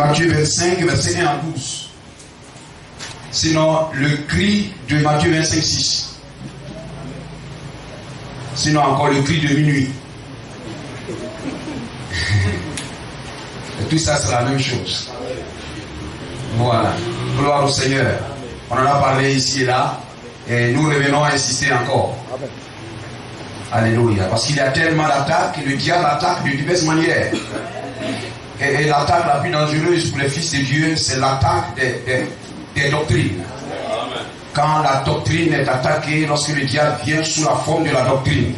Matthieu 25, verset 1 à 12. Sinon, le cri de Matthieu 25, 6. Sinon, encore le cri de minuit. Et tout ça, c'est la même chose. Voilà. Gloire au Seigneur. On en a parlé ici et là. Et nous revenons à insister encore. Alléluia. Parce qu'il y a tellement d'attaques, le diable attaque de diverses manières. Et l'attaque la plus dangereuse pour les fils de Dieu, c'est l'attaque des doctrines. Quand la doctrine est attaquée, lorsque le diable vient sous la forme de la doctrine.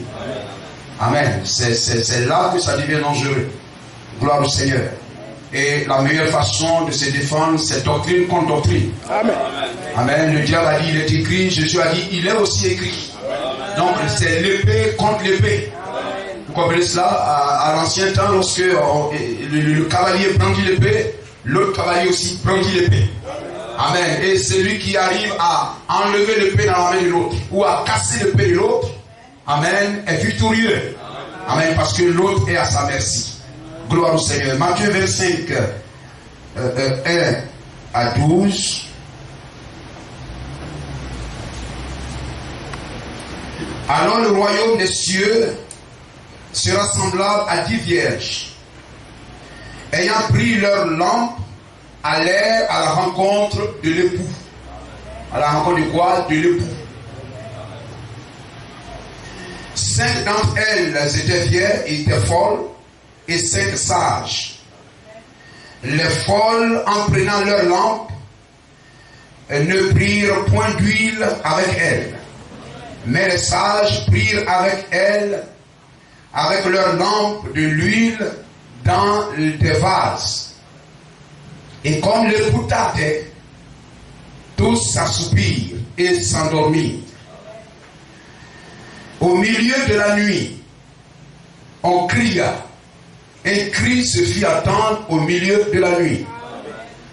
Amen. C'est là que ça devient dangereux. Gloire au Seigneur. Et la meilleure façon de se défendre, c'est doctrine contre doctrine. Amen. Amen. Le diable a dit, il est écrit. Jésus a dit, il est aussi écrit. Donc c'est l'épée contre l'épée. Vous comprenez cela? À l'ancien temps, lorsque le cavalier brandit l'épée, l'autre cavalier aussi brandit l'épée. Amen. Et celui qui arrive à enlever l'épée dans la main de l'autre ou à casser l'épée de l'autre, amen, est victorieux. Amen. Parce que l'autre est à sa merci. Gloire au Seigneur. Matthieu 25, 1 à 12. Alors le royaume des cieux sera semblable à 10 vierges, ayant pris leur lampe, allèrent à la rencontre de l'époux. À la rencontre de quoi? De l'époux. 5 d'entre elles étaient vieilles et étaient folles, et 5 sages. Les folles, en prenant leur lampe, ne prirent point d'huile avec elles. Mais les sages prirent avec elles, avec leur lampe, de l'huile dans des vases. Et comme l'époux tardait, tous s'assoupirent et s'endormirent. Au milieu de la nuit, on cria. Un cri se fit attendre au milieu de la nuit.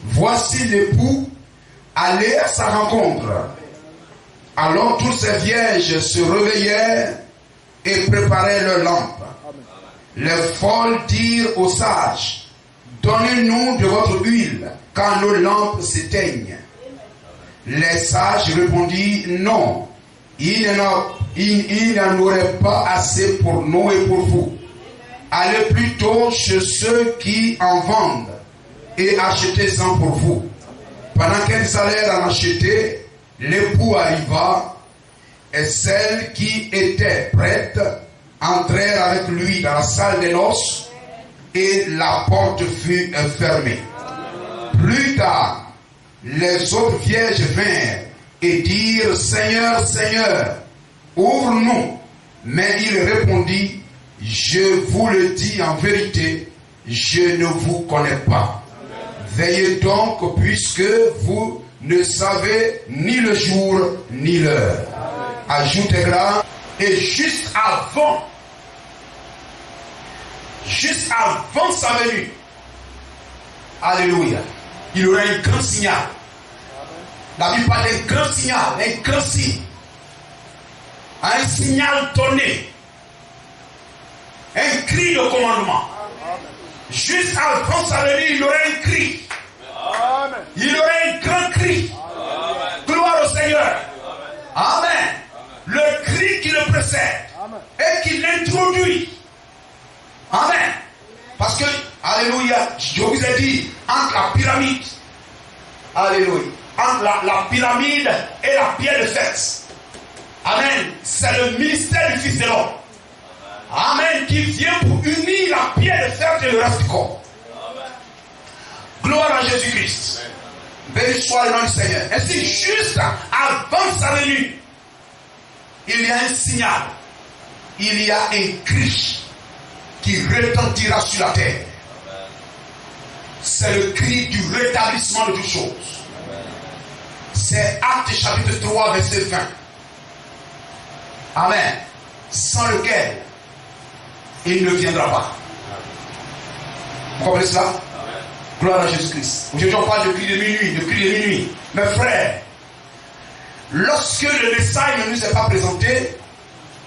Voici l'époux aller à sa rencontre. Alors toutes ces vierges se réveillèrent et préparèrent leurs lampes. Les folles dirent aux sages, donnez-nous de votre huile, car nos lampes s'éteignent. Les sages répondirent, non, il n'en aurait pas assez pour nous et pour vous. Allez plutôt chez ceux qui en vendent et achetez-en pour vous. Pendant qu'elles allèrent en acheter, l'époux arriva et celles qui étaient prêtes entrèrent avec lui dans la salle des noces et la porte fut fermée. Plus tard, les autres vierges vinrent et dirent, Seigneur, Seigneur, ouvre-nous. Mais il répondit, je vous le dis en vérité, je ne vous connais pas. Veillez donc, puisque vous ne savez ni le jour ni l'heure. Ajoutez là, et juste avant sa venue, alléluia, il y aura un grand signal. La Bible parle d'un grand signal, un grand signe, un signal donné. Un cri de commandement. Juste avant sa venue, il y aurait un cri. Il y aurait un grand cri. Gloire au Seigneur. Amen. Le cri qui le précède et qui l'introduit. Amen. Parce que, alléluia, je vous ai dit, entre la pyramide, alléluia, entre la pyramide et la pierre de Fès. Amen. C'est le ministère du Fils de l'homme. Amen, qui vient pour unir la pierre de fer et le reste du corps. Amen. Gloire à Jésus-Christ. Béni soit le nom du Seigneur. Ainsi, juste avant sa venue, il y a un signal. Il y a un cri qui retentira sur la terre. C'est le cri du rétablissement de toutes choses. C'est Actes chapitre 3, verset 20. Amen. Sans lequel il ne viendra pas. Vous comprenez cela? Amen. Gloire à Jésus-Christ. Aujourd'hui, on parle de cri de minuit, de cri de minuit. Mes frères, lorsque le message ne nous est pas présenté,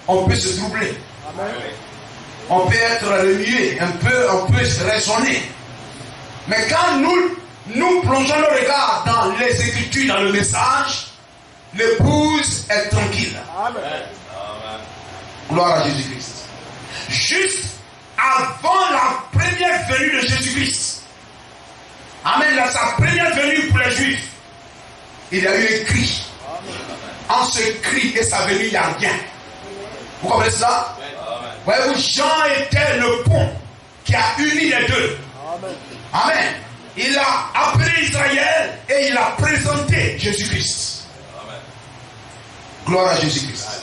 on peut se troubler. Amen. On peut être remué, on peut raisonner. Mais quand nous plongeons nos regards dans les Écritures, dans le message, l'épouse est tranquille. Amen. Gloire à Jésus-Christ. Juste avant la première venue de Jésus-Christ, amen, sa première venue pour les Juifs, il y a eu un cri. En ce cri et sa venue, il n'y a rien. Vous comprenez cela? Voyez-vous, Jean était le pont qui a uni les deux. Amen. Il a appelé Israël et il a présenté Jésus-Christ. Gloire à Jésus-Christ.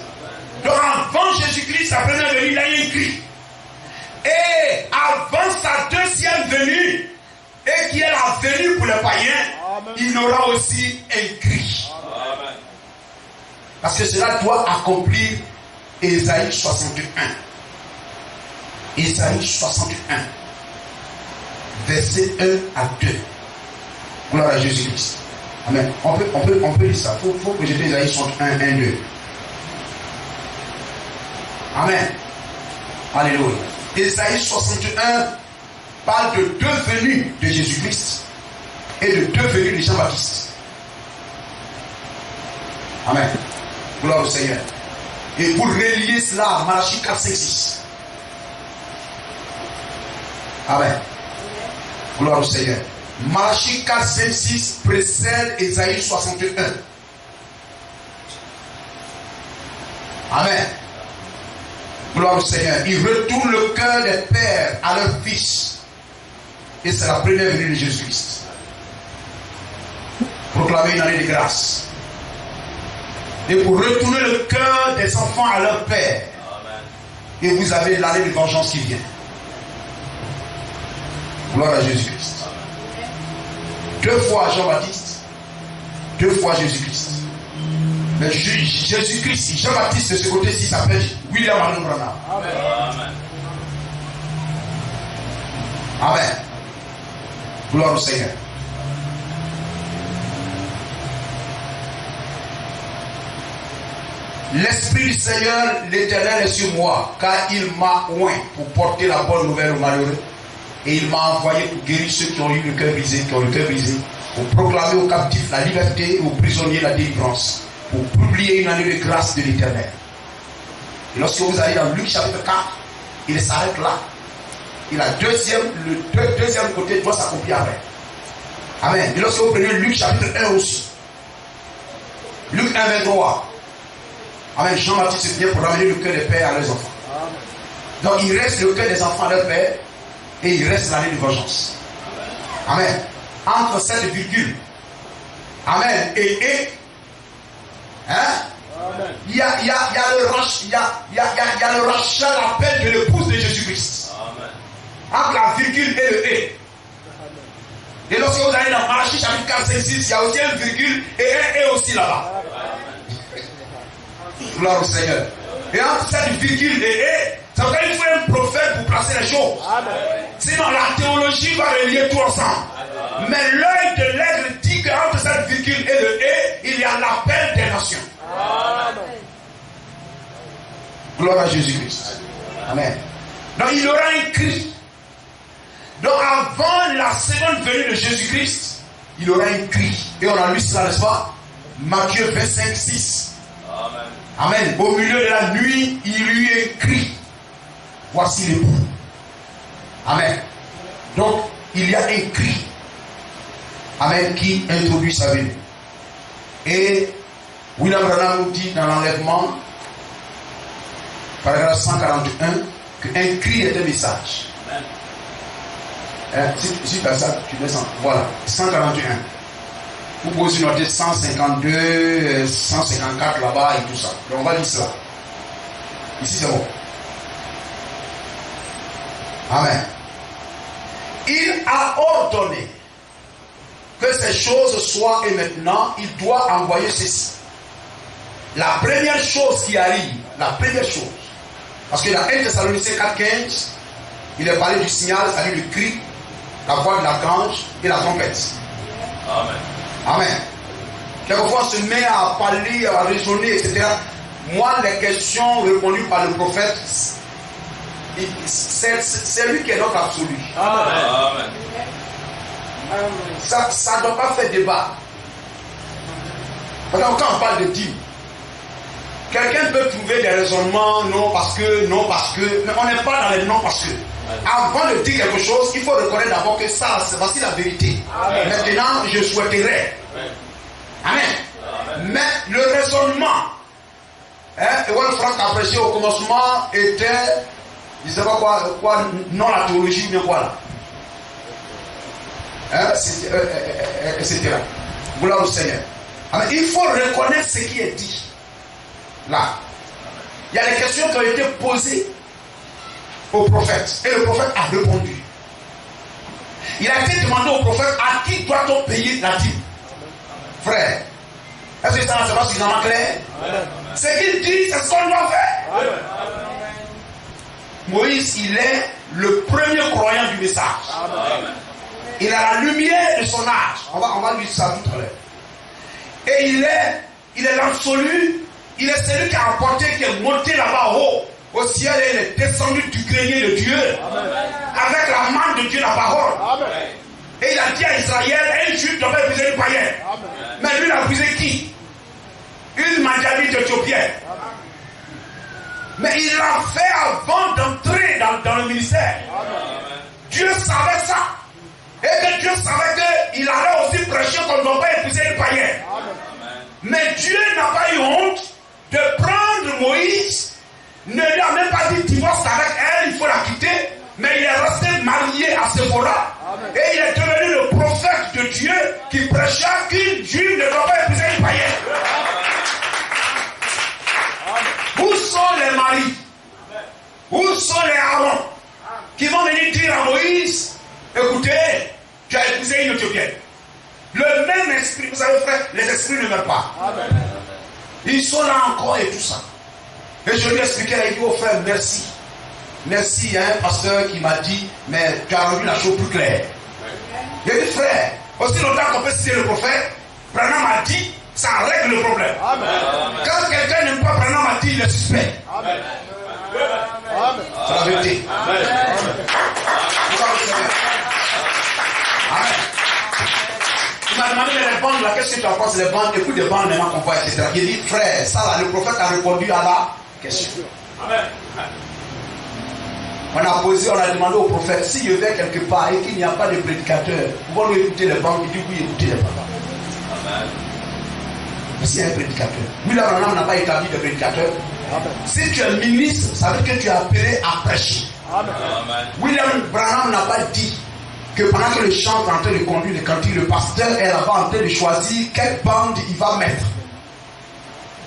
Donc avant Jésus-Christ, sa première venue, il a eu un cri. Et avant sa deuxième venue, et qui est la venue pour les païens, il aura aussi un cri. Amen. Parce que cela doit accomplir Ésaïe 61. Ésaïe 61. Verset 1 à 2. Gloire à Jésus-Christ. Amen. On peut lire ça. Il faut que je dise Ésaïe 61, 1, 2. Amen. Alléluia. Ésaïe 61 parle de deux venues de Jésus-Christ et de deux venues de Jean-Baptiste. Amen. Gloire au Seigneur. Et pour relier cela à Malachie 4, 5, 6. Amen. Gloire au Seigneur. Malachie 4, 5, 6 précède Ésaïe 61. Amen. Gloire au Seigneur. Il retourne le cœur des pères à leurs fils. Et c'est la première venue de Jésus-Christ. Proclamer une année de grâce. Et pour retourner le cœur des enfants à leur père. Et vous avez l'année de vengeance qui vient. Gloire à Jésus-Christ. Deux fois Jean-Baptiste. Deux fois Jésus-Christ. Mais Jésus-Christ, Jean-Baptiste de ce côté-ci s'appelle William Allen Branham. Amen. Amen. Gloire au Seigneur. L'Esprit du Seigneur, l'Éternel est sur moi, car il m'a oint pour porter la bonne nouvelle aux malheureux. Et il m'a envoyé pour guérir ceux qui ont eu le cœur brisé, pour proclamer aux captifs la liberté et aux prisonniers la délivrance, pour publier une année de grâce de l'Éternel. Et lorsque vous allez dans Luc chapitre 4, il s'arrête là. Et le deuxième côté doit s'accomplir après. Amen. Et lorsque vous prenez Luc chapitre 1 aussi, Luc 1, 23, amen, Jean-Baptiste vient pour ramener le cœur des pères à leurs enfants. Donc il reste le cœur des enfants à leurs pères et il reste l'année de vengeance. Amen. Entre cette virgule, amen, et hein? Il y a le rachat, l'appel de l'épouse de Jésus-Christ. Entre la virgule et le et. Et lorsque vous allez dans Malachie chapitre 4, 5, 6, il y a aussi une virgule et un et aussi là-bas. Gloire au Seigneur. Et entre cette virgule et ça veut dire qu'il faut un prophète pour placer les choses. Sinon la théologie va relier tout ensemble. Mais l'œil de l'aigle dit qu'entre cette virgule et le et, il y a l'appel des nations. Gloire à Jésus-Christ. Amen. Donc il y aura un cri. Donc avant la seconde venue de Jésus-Christ, il y aura un cri. Et on a lu cela, n'est-ce pas? Matthieu 25, 6. Amen. Amen. Au milieu de la nuit, il y eut un cri. Voici l'époux. Amen. Donc, il y a un cri. Amen. Qui introduit sa venue. Et William Branham nous dit dans l'enlèvement, paragraphe 141, qu'un cri est un message. Amen. Si tu as ça, tu descends. Voilà. 141. Vous pouvez aussi noter 152, 154 là-bas et tout ça. Donc on va lire ça. Ici c'est bon. Amen. Il a ordonné que ces choses soient et maintenant il doit envoyer ceci. La première chose qui arrive, la première chose, parce que dans 1 Thessaloniciens 4,15, il est parlé du signal, c'est-à-dire le cri, la voix de l'archange et la trompette. Amen. Amen. Quelquefois on se met à parler, à raisonner, etc. Moi, les questions répondues par le prophète, c'est lui qui est notre absolu. Amen. Ça ne doit pas faire débat. Parce que quand on parle de dîme, quelqu'un peut trouver des raisonnements, non parce que, mais on n'est pas dans les non parce que. Avant de dire quelque chose, il faut reconnaître d'abord que ça, voici la vérité. Amen. Maintenant, je souhaiterais. Amen. Mais le raisonnement, et Franck a prêché au commencement était, je ne sais pas quoi, non la théologie ou bien quoi là. Etc. Gloire au Seigneur. Alors, il faut reconnaître ce qui est dit. Là. Il y a des questions qui ont été posées au prophète. Et le prophète a répondu. Il a été demandé au prophète à qui doit-on payer la dîme. Frère, est-ce que ça ne pas suffisamment clair? Ce qu'il dit, c'est ce qu'on doit faire. Amen. Moïse, il est le premier croyant du message. Amen. Il a la lumière de son âge. On va lui dire ça tout à l'heure. Et il est l'absolu. Il est celui qui a apporté, qui est monté là-bas haut, au ciel, et il est descendu du grenier de Dieu. Amen. Avec la main de Dieu, la parole. Amen. Et il a dit à Israël, un juif devait briser le païen. Mais lui, il a brisé qui? Une Madianite éthiopienne. Mais il l'a fait avant d'entrer dans le ministère. Amen. Dieu savait ça. Et que Dieu savait qu'il allait aussi prêcher qu'on ne doit pas épouser le païen. Amen. Mais Dieu n'a pas eu honte de prendre Moïse, ne lui a même pas dit divorce avec elle, il faut la quitter, mais il est resté marié à Séphora. Et il est devenu le prophète de Dieu qui prêcha qu'une juive ne doit pas épouser une païenne. Où sont les maris? Où sont les Aaron qui vont venir dire à Moïse, écoutez, tu as épousé une Éthiopienne. Le même esprit, vous savez frère, les esprits ne meurent pas. Amen. Ils sont là encore et tout ça. Et je lui ai expliqué, il dit, oh frère, merci. Merci, il y a un pasteur qui m'a dit, mais tu as rendu la chose plus claire. Il dit, frère, aussi longtemps qu'on peut citer le prophète, Branham a dit, ça règle le problème. Amen. Quand quelqu'un n'aime pas Branham a dit, il est suspect. Amen. Amen. C'est la vérité. Amen. Amen. Il m'a demandé les bandes, là, qu'est-ce que tu en penses des bandes, écoute des bandes maintenant qu'on voit, etc. Il dit, frère, ça là, le prophète a répondu à la question. Amen. On a demandé au prophète, si je vais quelque part et qu'il n'y a pas de prédicateur, pouvons-nous écouter les bandes? Il dit oui, écoutez les bandes. Amen. Mais s'il y a un prédicateur, William Branham n'a pas établi de prédicateur. Amen. Si tu es ministre, ça veut dire que tu es appelé à prêcher. Amen. William Branham n'a pas dit que pendant que le chant est en train de conduire le cantique, le pasteur est là-bas en train de choisir quelle bande il va mettre.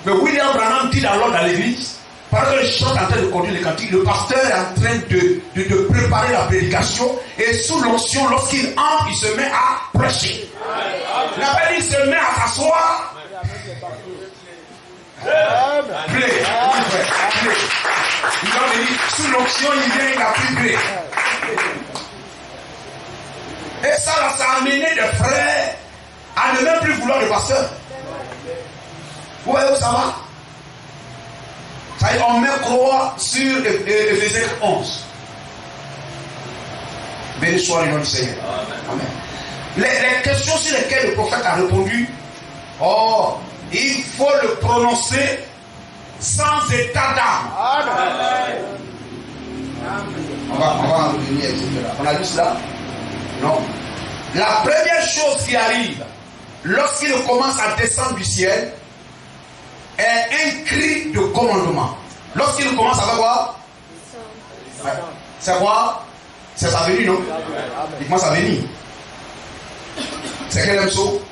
Mais William Branham dit alors dans l'église, pendant que le chant est en train de conduire le cantique, le pasteur est en train de préparer la prédication, et sous l'onction, lorsqu'il entre, il se met à prêcher. Il n'a pas dit qu'il se met à s'asseoir. Play. Il a dit, sous l'onction, il vient, il a pris play. Et ça, là, ça a amené des frères à ne même plus vouloir le pasteur. Vous voyez où ça va? Ça y est, on met croix sur Éphésiens 11. Béni soit le nom du Seigneur. Amen. Les questions sur lesquelles le prophète a répondu, il faut le prononcer sans état d'âme. On va en revenir, etc. On a vu cela? Non. La première chose qui arrive lorsqu'il commence à descendre du ciel est un cri de commandement. Lorsqu'il commence à faire quoi? C'est quoi? C'est sa venue, non? Il commence à venir. C'est quel emceau?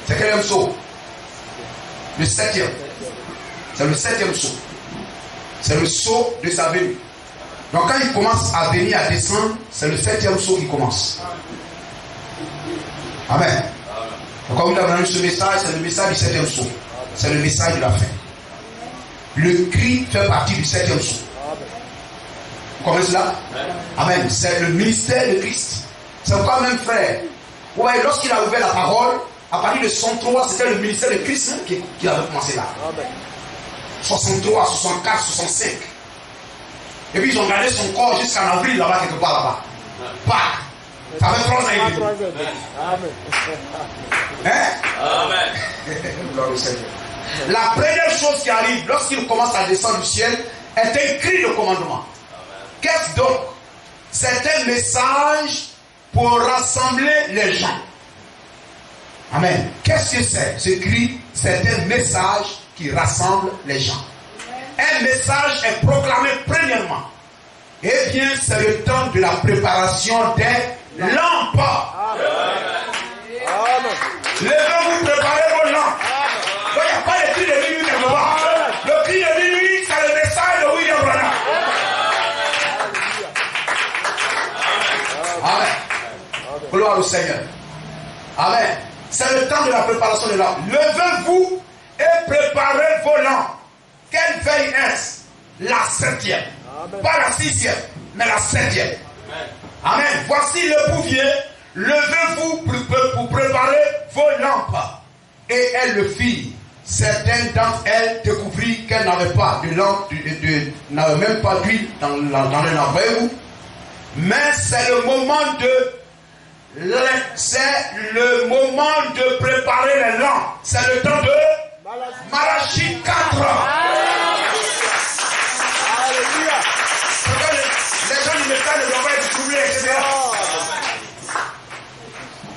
C'est quel emceau? Le 7e. C'est le 7e saut. C'est le saut de sa venue. Donc quand il commence à venir, à descendre, c'est le 7e saut qui commence. Amen. Donc quand vous avez ce message, c'est le message du 7e saut. C'est le message de la fin. Le cri fait partie du 7e saut. Vous comprenez cela? Amen. C'est le ministère de Christ. C'est pourquoi même frère, ouais, lorsqu'il a ouvert la parole, à partir de 63, c'était le ministère de Christ qui avait commencé là. 63, 64, 65. Et puis ils ont gardé son corps jusqu'en avril là-bas, quelque part là-bas. Pâques. Ça fait 3 ans et demi. Amen. Hein? Amen. Gloire au Seigneur. La première chose qui arrive lorsqu'il commence à descendre du ciel est un cri de commandement. Qu'est-ce donc? C'est un message pour rassembler les gens. Amen. Qu'est-ce que c'est? Ce cri, c'est un message qui rassemble les gens. Un message est proclamé premièrement. Eh bien, c'est le temps de la préparation des lampes. Levez-vous, préparez vos lampes. Il n'y a pas de cri de minuit quelque part. Le cri de minuit, c'est le message de William Branham. Amen. Gloire au Seigneur. Amen. C'est le temps de la préparation des lampes. Levez-vous et préparez vos lampes. Quelle veille est-ce? La 7e. Pas la 6e, mais la 7e. Amen. Voici le bouvier. Levez-vous pour préparer vos lampes. Et elle le fit. Certaines d'entre elles découvrirent qu'elles n'avaient pas de lampe, n'avaient même pas d'huile dans le navet. Mais c'est le moment de préparer les lampes. C'est le temps de Malachie 4. Alléluia. Les gens du métal ne doivent pas être troublés, etc.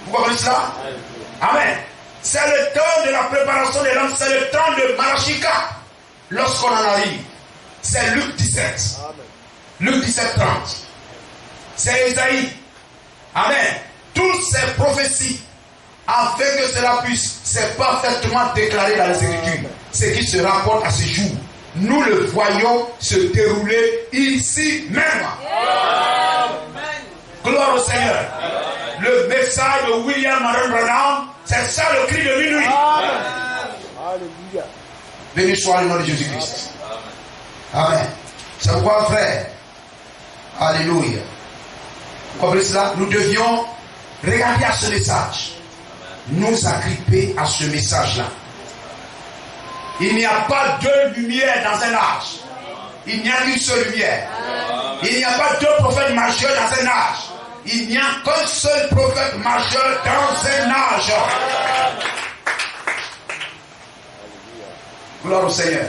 Vous comprenez cela? Amen. C'est le temps de la préparation des lampes. C'est le temps de Malachie 4. Lorsqu'on en arrive, c'est Luc 17. Luc 17, 30. C'est Isaïe. Amen. Toutes ces prophéties, afin que cela puisse, c'est parfaitement déclaré dans les Écritures. Ce qui se rapporte à ce jour. Nous le voyons se dérouler ici même. Amen. Gloire au Seigneur. Amen. Le message de William Marion Branham, c'est ça le cri de minuit. Alléluia. Béni soit le nom de Jésus-Christ. Amen. C'est pourquoi, frère, alléluia. Vous comprenez cela? Nous devions regarder à ce message, nous agripper à ce message-là. Il n'y a pas deux lumières dans un âge. Il n'y a qu'une seule lumière. Il n'y a pas deux prophètes majeurs dans un âge. Il n'y a qu'un seul prophète majeur dans un âge. Gloire au Seigneur.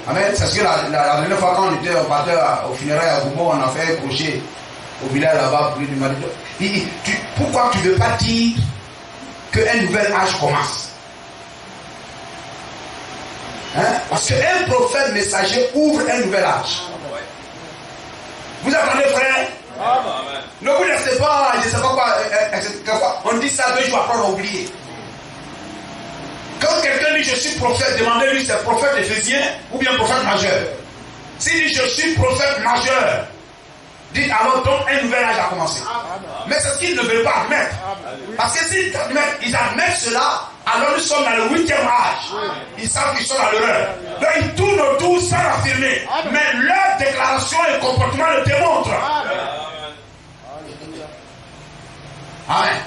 Amen. C'est ce que la dernière fois quand on était au funérailles à Goumo, on a fait un crochet au village là-bas pour lui demander. Pourquoi tu ne veux pas dire qu'un nouvel âge commence? Hein? Parce qu'un prophète messager ouvre un nouvel âge. Vous attendez, frère? Amen. Ne vous laissez pas, je ne sais pas quoi, on dit ça 2 jours après, on a oublié. Quand quelqu'un dit je suis prophète, demandez-lui c'est prophète éphésien ou bien prophète majeur. S'il dit je suis prophète majeur, dites alors donc un nouvel âge a commencé. Mais c'est ce qu'ils ne veulent pas admettre. Parce que s'ils admettent cela, alors nous sommes dans le 8e âge. Ils savent qu'ils sont dans l'erreur. Donc ils tournent autour sans l'affirmer. Mais leur déclaration et comportement le démontrent. Amen.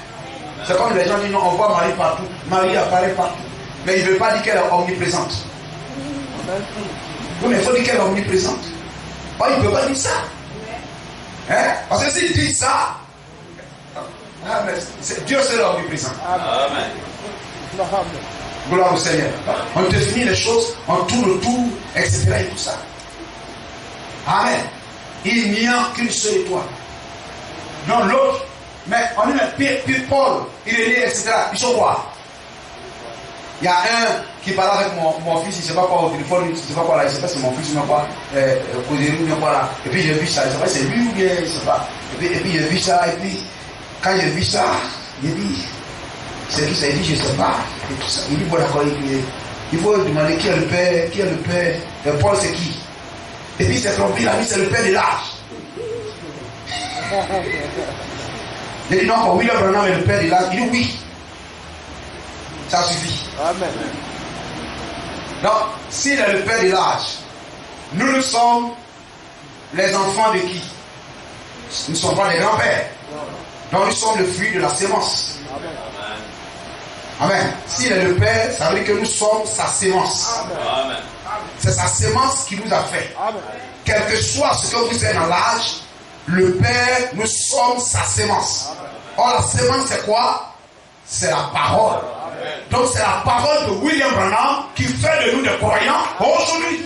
C'est comme les gens disent non, on voit Marie partout. Marie apparaît partout. Mais il ne veut pas dire qu'elle est omniprésente. Oui, mais il faut dire qu'elle est omniprésente. Oh, il ne peut pas dire ça. Hein? Parce que s'il dit ça, Dieu sera omniprésent. Amen. Gloire au Seigneur. On définit les choses, on tourne autour, etc. et tout ça. Amen. Il n'y a qu'une seule étoile. Non, l'autre. Mais on est Paul, il est né, etc. Ils sont quoi? Il y a un qui parle avec mon fils, il ne sait pas quoi au téléphone, il ne sait pas quoi là, il ne sait pas si c'est mon fils ou quoi, poser ou bien quoi là. Et puis j'ai vu ça, je ne sais pas si c'est lui ou bien, je ne sais pas. Et puis j'ai vu ça, et puis quand j'ai vu ça, j'ai dit, c'est qui ça? Il dit, je ne sais pas. Et tout ça. Il dit, bon d'accord, il faut demander qui est le père, et Paul c'est qui? Et puis il s'est trompé, il a dit, c'est le père de l'âge. J'ai dit, non, William Branham est le père de l'âge. Il dit, oui. Ça suffit. Amen. Donc, s'il est le père de l'âge, nous sommes les enfants de qui? Nous ne sommes pas les grands-pères. Donc, nous sommes le fruit de la sémence. Amen. S'il est le père, ça veut dire que nous sommes sa sémence. Amen. C'est sa sémence qui nous a fait. Amen. Quel que soit ce que vous êtes dans l'âge, Le Père, nous sommes sa sémence. Or, la sémence, c'est quoi? C'est la parole. Donc, c'est la parole de William Branham qui fait de nous des croyants aujourd'hui.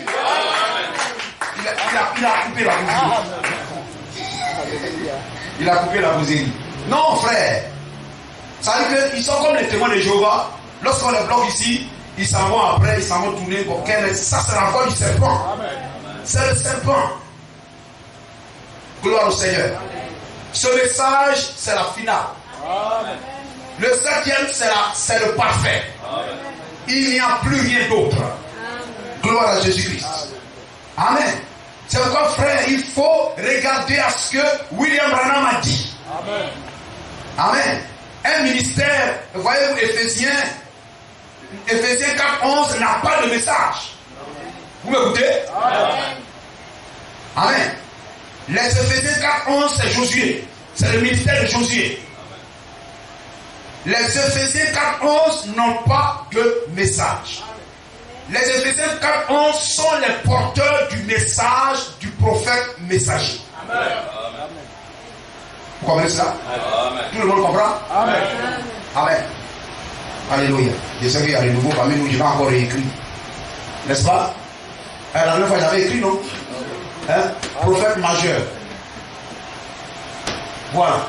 Il a coupé la bougie. Il a coupé la bougie. Non, frère. Ça veut dire qu'ils sont comme les témoins de Jéhovah. Lorsqu'on les bloque ici, ils s'en vont après, ils s'en vont tourner. Bon, ça, c'est la voix du serpent. C'est le serpent. Gloire au Seigneur. Ce message, c'est la finale. Le septième, c'est le parfait. Il n'y a plus rien d'autre. Gloire à Jésus-Christ. Amen. C'est pourquoi, frère, il faut regarder à ce que William Branham a dit. Amen. Un ministère, voyez-vous, Éphésiens 4:11 n'a pas de message. Vous m'écoutez? Amen. Les Éphésiens 4:11, c'est Josué. C'est le ministère de Josué. Les Éphésiens 4:11 n'ont pas de message. Les Éphésiens 4:11 sont les porteurs du message du prophète messager. Amen. Vous comprenez cela? Amen. Tout le monde comprend? Amen. Amen. Alléluia. Je sais qu'il y a des nouveaux parmi nous, je vais encore réécrire. N'est-ce pas? La dernière fois, j'avais écrit, non? Hein? Prophète majeur. Voilà.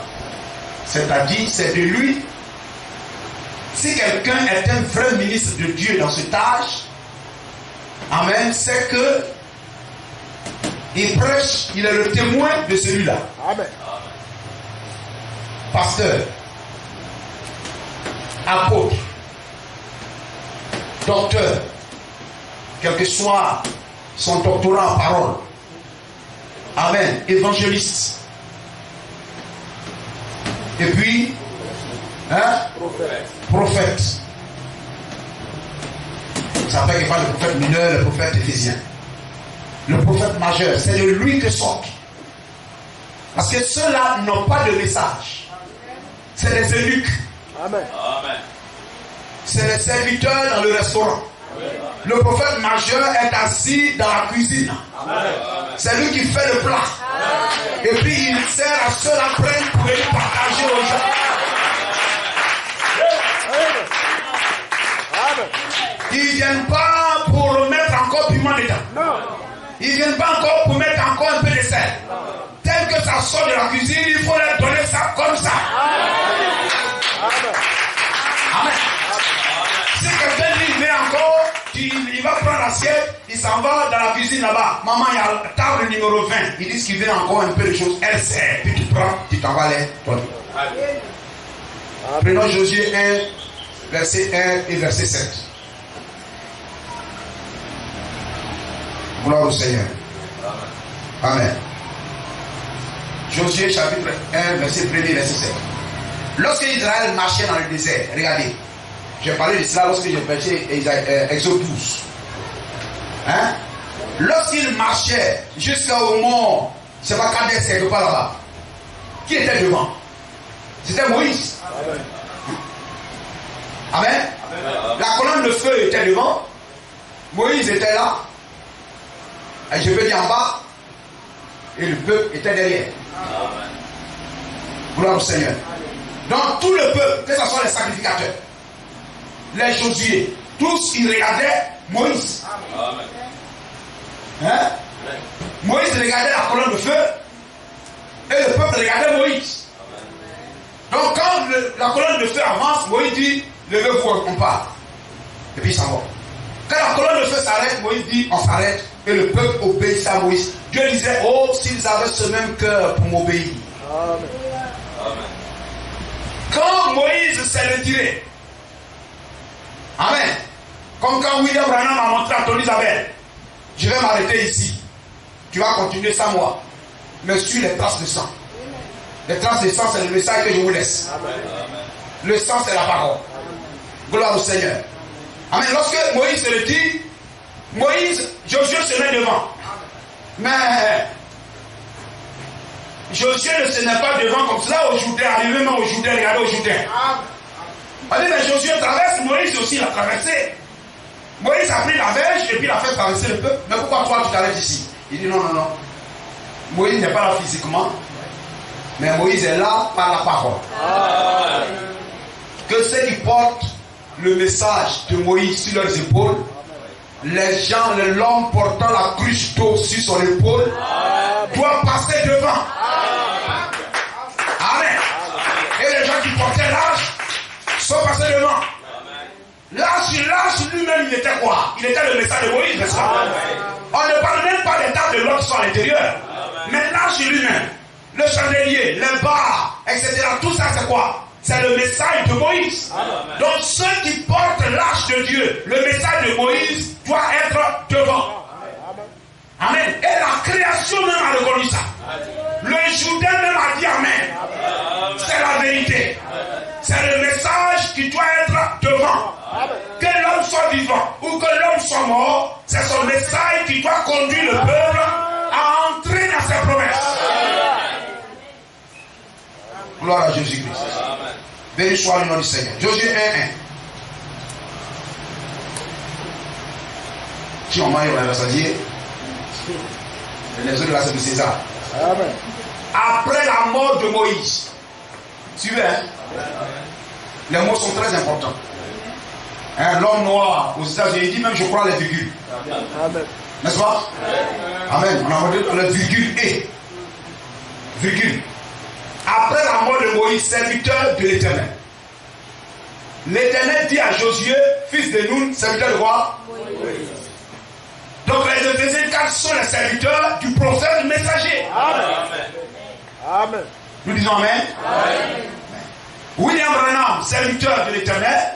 C'est-à-dire, c'est de lui. Si quelqu'un est un vrai ministre de Dieu dans cet âge, amen, c'est que il prêche, il est le témoin de celui-là. Amen. Pasteur, apôtre, docteur, quel que soit son doctorat en parole, amen, évangéliste, et puis, hein, prophète. Ça fait qu'il parle le prophète mineur, le prophète éphésien. Le prophète majeur, c'est de lui que sortent. Parce que ceux-là n'ont pas de message. C'est les eunuques. Amen. C'est les serviteurs dans le restaurant. Amen. Le prophète majeur est assis dans la cuisine. Amen. C'est lui qui fait le plat. Amen. Et puis il sert à ceux-là prennent pour les partager aux gens. Ils ne viennent pas pour mettre encore piment dedans. Non. Ils ne viennent pas encore pour mettre encore un peu de sel. Tel que ça sort de la cuisine, il faut leur donner ça comme ça. Amen. Amen. Si quelqu'un dit il vient encore, il va prendre l'assiette, il s'en va dans la cuisine là-bas. Maman, il y a la table numéro 20. Ils disent qu'il vient encore un peu de choses. Elle sert, puis tu prends, tu t'en vas les donner. Prenons Josué 1, verset 1 et verset 7. Gloire au Seigneur. Amen. Josué chapitre 1, verset 1 et verset 7. Lorsque Israël marchait dans le désert, regardez, j'ai parlé de cela lorsque j'ai prêché Exode 12. Hein? Lorsqu'il marchait jusqu'au mont, je ne sais pas quand c'est quelque part là-bas, qui était devant? C'était Moïse. Amen. Amen. La colonne de feu était devant. Moïse était là. Et je peux dire en bas. Et le peuple était derrière. Amen. Gloire au Seigneur. Donc tout le peuple, que ce soit les sacrificateurs, les Josué, tous ils regardaient Moïse. Amen. Hein? Moïse regardait la colonne de feu. Et le peuple regardait Moïse. Amen. Donc quand la colonne de feu avance, Moïse dit, levez-vous, on part. Et puis il s'en va. Quand la colonne de feu s'arrête, Moïse dit, on s'arrête. Et le peuple obéissait à Moïse. Dieu disait, oh, s'ils avaient ce même cœur pour m'obéir. Amen. Amen. Quand Moïse s'est retiré, amen, comme quand William Branham a montré à Tony Isabelle, je vais m'arrêter ici. Tu vas continuer sans moi. Mais sur les traces de sang. Les traces de sang, c'est le message que je vous laisse. Amen. Le sang, c'est la parole. Gloire au Seigneur. Amen. Lorsque Moïse se retire, Moïse, Josué se met devant. Mais Josué ne se met pas devant comme cela au Jourdain, arrivé même au Jourdain, regardez au Jourdain. On dit, mais Josué traverse, Moïse aussi l'a traversé. Moïse a pris la verge et puis il a fait traverser le peuple. Mais pourquoi toi tu t'arrêtes ici? Il dit non. Moïse n'est pas là physiquement, Mais Moïse est là par la parole. Que ceux qui portent le message de Moïse sur leurs épaules, les gens, l'homme portant la cruche d'eau sur son épaule, doit passer devant. Amen. Et les gens qui portaient l'âge sont passés devant. L'âge lui-même, il était quoi? Il était le message de Moïse, n'est-ce pas? On ne parle même pas des tables de l'autre qui sont à l'intérieur. Mais l'âge lui-même, le chandelier, les barres, etc. Tout ça, c'est quoi? C'est le message de Moïse. Donc ceux qui portent l'arche de Dieu, le message de Moïse doit être devant. Amen. Et la création même a reconnu ça. Le Jourdain même a dit Amen. C'est la vérité. C'est le message qui doit être devant. Que l'homme soit vivant ou que l'homme soit mort, c'est son message qui doit conduire le peuple à entrer dans ses promesses. Gloire à Jésus-Christ. Béni soit le nom du Seigneur. Josué 1:1. Qui ont maillot la dire les autres de la de César. Amen. Après la mort de Moïse. Suivez, hein? Les mots sont très importants. Hein, l'homme noir aux États-Unis, il dit même je crois les virgules. Amen. N'est-ce pas? Amen. On a dit les virgules et. Virgule. Après la mort de Moïse, serviteur de l'Éternel. L'Éternel dit à Josué, fils de Nun, serviteur de quoi? Moïse. Donc les deuxièmes quatre sont les serviteurs du prophète messager. Amen. Amen. Nous disons Amen. Amen. William Branham, serviteur de l'Éternel.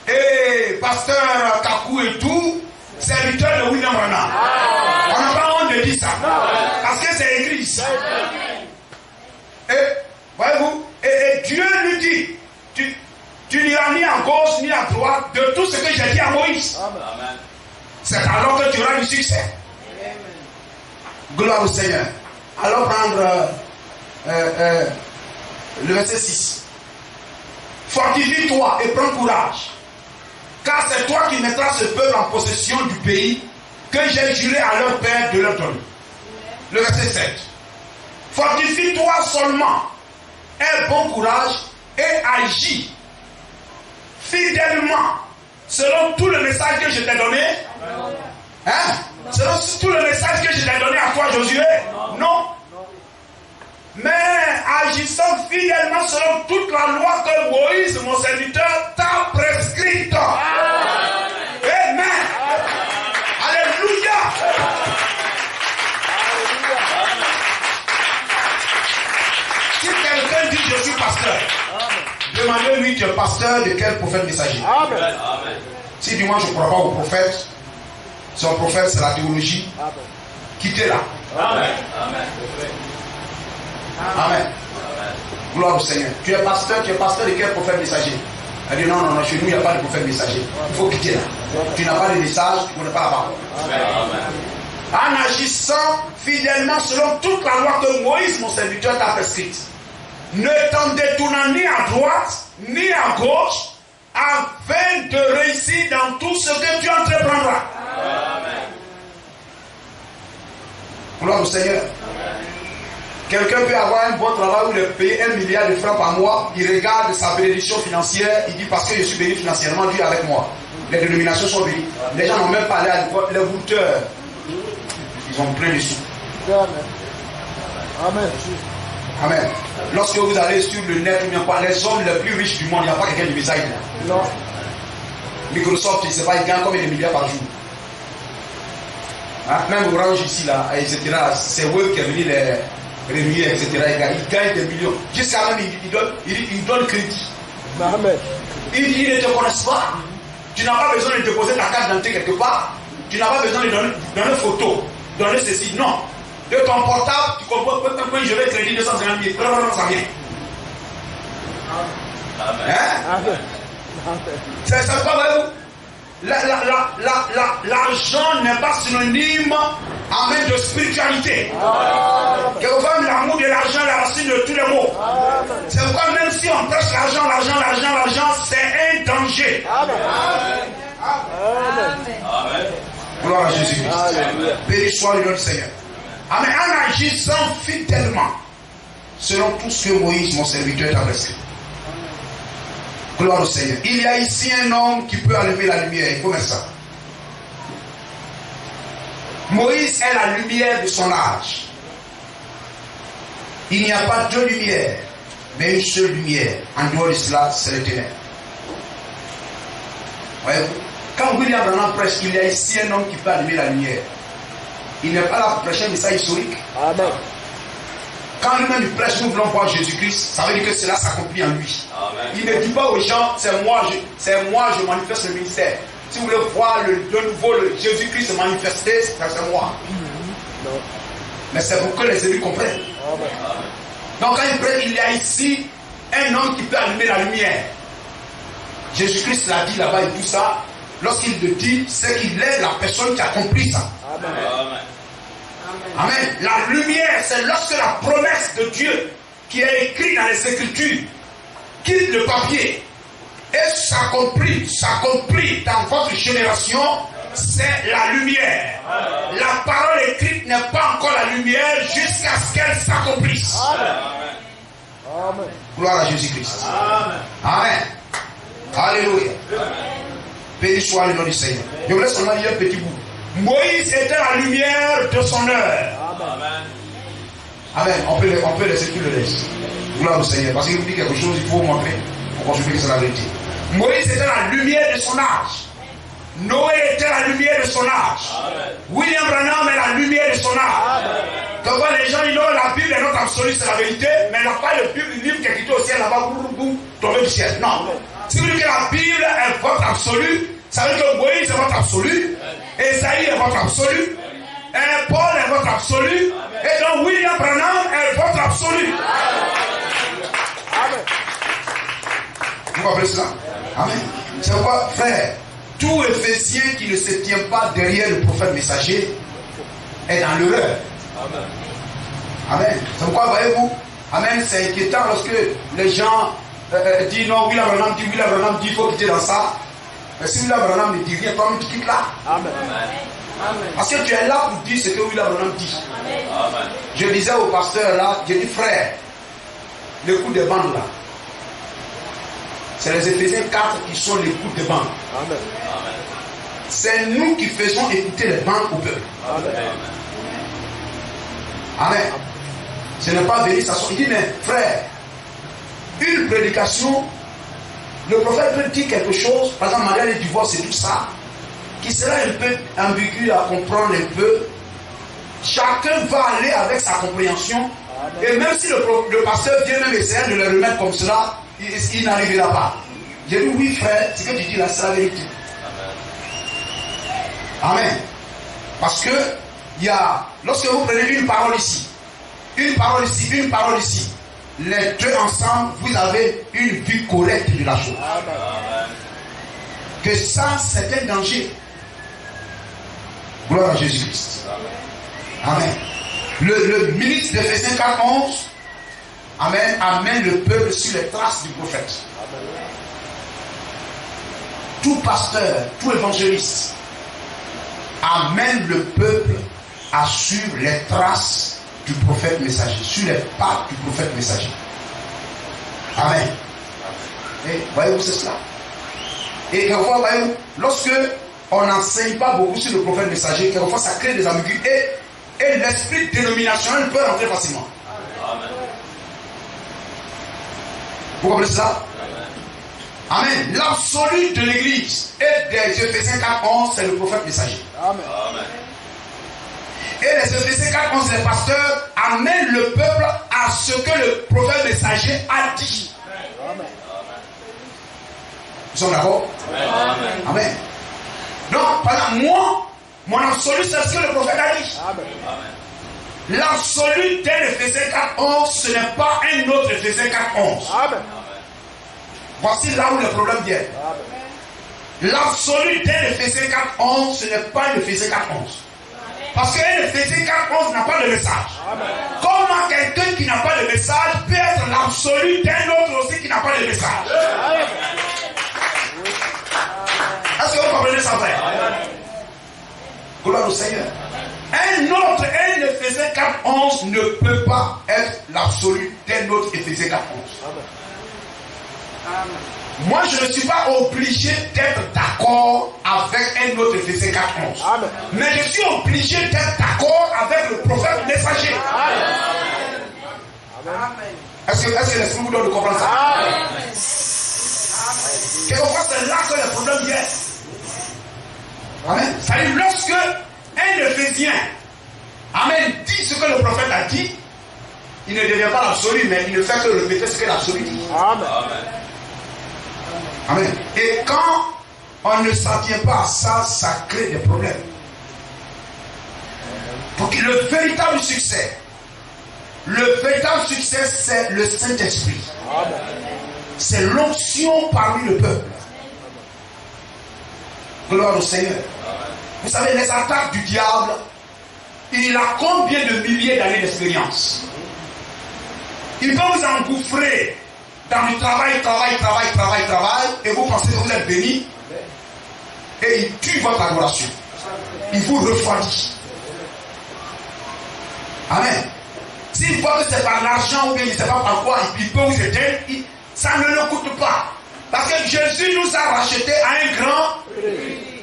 Et pasteur Kakou et tout, serviteur de William Branham. On n'a pas honte de dire ça. Parce que c'est écrit ici. Et, voyez-vous, et Dieu lui dit, tu n'iras ni à gauche ni à droite de tout ce que j'ai dit à Moïse. Amen. C'est alors que tu auras du succès. Amen. Gloire au Seigneur. Alors prendre le verset 6. Fortifie-toi et prends courage, car c'est toi qui mettras ce peuple en possession du pays que j'ai juré à leur père de leur donner. Le verset 7. Fortifie-toi seulement, aie bon courage et agis fidèlement selon tout le message que je t'ai donné. Hein? Selon tout le message que je t'ai donné à toi, Josué? Non. Mais agissant fidèlement selon toute la loi que Moïse, mon serviteur, t'a prescrite. Amen. Alléluia. Si quelqu'un dit je suis pasteur, demandez-lui tu es pasteur de quel prophète messager. Amen. Si du moins je ne crois pas au prophète, son prophète c'est la théologie, quittez-la. Amen. Amen. Gloire au Seigneur. Tu es pasteur de quel prophète messager? Elle dit non, chez nous il n'y a pas de prophète messager. Il faut quitter là. Tu n'as pas de message, tu ne connais pas la parole. En agissant fidèlement selon toute la loi que Moïse, mon serviteur, t'a prescrite. Ne t'en détournant ni à droite, ni à gauche, afin de réussir dans tout ce que tu entreprendras. Amen. Gloire au Seigneur. Quelqu'un peut avoir un bon travail où il est payé 1 milliard de francs par mois, il regarde sa bénédiction financière, il dit parce que je suis béni financièrement, Dieu est avec moi. Les dénominations sont bénies. Les gens n'ont même pas allé à l'école, les goûteurs, ils ont plein de sous. Amen. Amen. Lorsque vous allez sur le net, ou bien quoi, les hommes les plus riches du monde, il n'y a pas quelqu'un de Misaïd là. Non. Microsoft, je ne sais pas, il gagne combien de milliards par jour. Hein? Même Orange ici, là, etc. C'est eux qui ont venu les réunir, etc. Ils gagnent des millions. Jusqu'à même, ils donnent crédit. Amen. Ils ne te connaissent pas. Tu n'as pas besoin de déposer ta carte d'identité quelque part. Tu n'as pas besoin de donner une photo, donner ceci. Non. De ton portable, tu comprends quand je vais crédit 250 000, ça vient. Hein? C'est pas vrai. L'argent n'est pas synonyme amen, de spiritualité. Quelquefois, l'amour de l'argent est la racine de tous les maux. C'est pourquoi même si on prêche l'argent, c'est un danger. Amen. Amen. Gloire à Jésus-Christ. Béni soit le nom du Seigneur. Amen. En agissant fidèlement selon tout ce que Moïse, mon serviteur, t'a prescrit. Gloire au Seigneur. Il y a ici un homme qui peut allumer la lumière. Il faut mettre ça. Moïse est la lumière de son âge. Il n'y a pas deux lumières, mais une seule lumière. En dehors de cela, c'est le ténèbres. Voyez-vous? Quand William Branham prêche, il y a ici un homme qui peut allumer la lumière. Il n'est pas là pour prêcher un message historique. Amen. Quand lui-même il prêche, nous voulons voir Jésus-Christ, ça veut dire que cela s'accomplit en lui. Amen. Il ne dit pas aux gens, c'est moi, je manifeste le ministère. Si vous voulez voir de nouveau Jésus-Christ se manifester, c'est moi. Non. Mais c'est pour que les élus comprennent. Amen. Donc quand il prêche, il y a ici un homme qui peut allumer la lumière. Jésus-Christ l'a dit là-bas et tout ça. Lorsqu'il le dit, c'est qu'il est la personne qui a compris ça. Amen. Amen. Amen. La lumière, c'est lorsque la promesse de Dieu qui est écrite dans les Écritures quitte le papier et s'accomplit dans votre génération, c'est la lumière. Amen. La parole écrite n'est pas encore la lumière jusqu'à ce qu'elle s'accomplisse. Amen. Gloire à Jésus-Christ. Amen. Amen. Alléluia. Béni soit le nom du Seigneur. Je vous laisse seulement lire un petit bout. Moïse était la lumière de son heure. Amen. Amen. On peut laisser tout le reste. Gloire au Seigneur. Parce qu'il vous dit quelque chose, il faut montrer. On va que c'est la vérité. Moïse était la lumière de son âge. Noé était la lumière de son âge. Amen. William Branham est la lumière de son âge. Donc les gens, ils ont la Bible est notre absolue, c'est la vérité, mais il n'a pas le livre qui est quitté au ciel là-bas pour tomber du ciel. Non. Si vous dites que la Bible est votre absolu, ça veut dire que Moïse est votre absolu, Esaïe est votre absolu, et Paul est votre absolu, et donc William Branham est votre absolu. Amen. Vous comprenez cela? Amen. C'est pourquoi, frère, tout Ephésien qui ne se tient pas derrière le prophète messager est dans l'erreur. Amen. Amen. C'est pourquoi, voyez-vous, amen, c'est inquiétant lorsque les gens disent non, William Branham dit, il faut quitter dans ça. Mais si William Branham ne dit rien, toi-même tu quittes là. Amen. Parce que tu es là pour dire ce que William Branham dit. Amen. Je disais au pasteur là, j'ai dit frère, le coup de bande là, c'est les Éphésiens 4 qui sont les coups de bande. Amen. C'est nous qui faisons écouter les bandes au peuple. Amen. Amen. Ce n'est pas venir s'asseoir. Il dit, mais frère, une prédication, le prophète peut dire quelque chose, par exemple, mariage et divorce et tout ça, qui sera un peu ambigu à comprendre un peu. Chacun va aller avec sa compréhension. Amen. Et même si le pasteur vient même essayer de le remettre comme cela, il n'arrivera pas. J'ai dit, oui frère, ce que tu dis là, c'est la vérité. Amen. Parce que lorsque vous prenez une parole ici, une parole ici, les deux ensemble, vous avez une vue correcte de la chose. Amen. Que ça, c'est un danger. Gloire à Jésus-Christ. Amen. Le ministre d'Éphésiens 4:11, amen, amène le peuple sur les traces du prophète. Amen. Tout pasteur, tout évangéliste amène le peuple à suivre les traces du prophète messager, sur les pas du prophète messager. Amen. Et voyez-vous, c'est cela. Et quelquefois, voyez-vous, lorsque on n'enseigne pas beaucoup sur le prophète messager, quelquefois ça crée des ambiguïtés et l'esprit dénominationnel peut rentrer facilement. Amen. Vous comprenez cela? Amen. L'absolu de l'église et des Éphésiens 4:11, c'est le prophète messager. Amen. Et les Éphésiens 4:11, les pasteurs amènent le peuple à ce que le prophète messager a dit. Amen. Nous sommes d'accord? Amen. Amen. Donc, par exemple, moi, mon absolu, c'est ce que le prophète a dit. Amen. L'absolu d'un Éphésiens 4:11, ce n'est pas un autre Éphésiens 4:11. Amen. Voici là où le problème vient. L'absolu d'un Éphésiens 4:11, ce n'est pas un Éphésiens 4:11. Parce qu'un Éphésiens 4:11 n'a pas de message. Amen. Comment quelqu'un qui n'a pas de message peut être l'absolu d'un autre aussi qui n'a pas de message? Amen. Est-ce que vous comprenez ça, frère? Gloire au Seigneur. Un autre, un Éphésiens 4:11 ne peut pas être l'absolu d'un autre Éphésiens 4:11. Moi, je ne suis pas obligé d'être d'accord avec un autre Éphésiens 4:11. Mais je suis obligé d'être d'accord avec le prophète messager. Est-ce que l'esprit vous donne de comprendre ça? Quelquefois, c'est là que le problème vient. Amen. C'est-à-dire, lorsque un Ephésien, amen, dit ce que le prophète a dit, il ne devient pas l'absolu, mais il ne fait que répéter ce que l'absolu dit. Amen. Amen. Et quand on ne s'en tient pas à ça, ça crée des problèmes. Donc le véritable succès, c'est le Saint-Esprit. C'est l'onction parmi le peuple. Gloire au Seigneur. Vous savez, les attaques du diable, il a combien de milliers d'années d'expérience? Il peut vous engouffrer dans du travail, et vous pensez que vous êtes béni, et il tue votre adoration. Il vous refroidit. Amen. S'il voit que c'est par l'argent ou bien il ne sait pas par quoi, il peut vous aider, ça ne le coûte pas. Parce que Jésus nous a rachetés à un grand prix.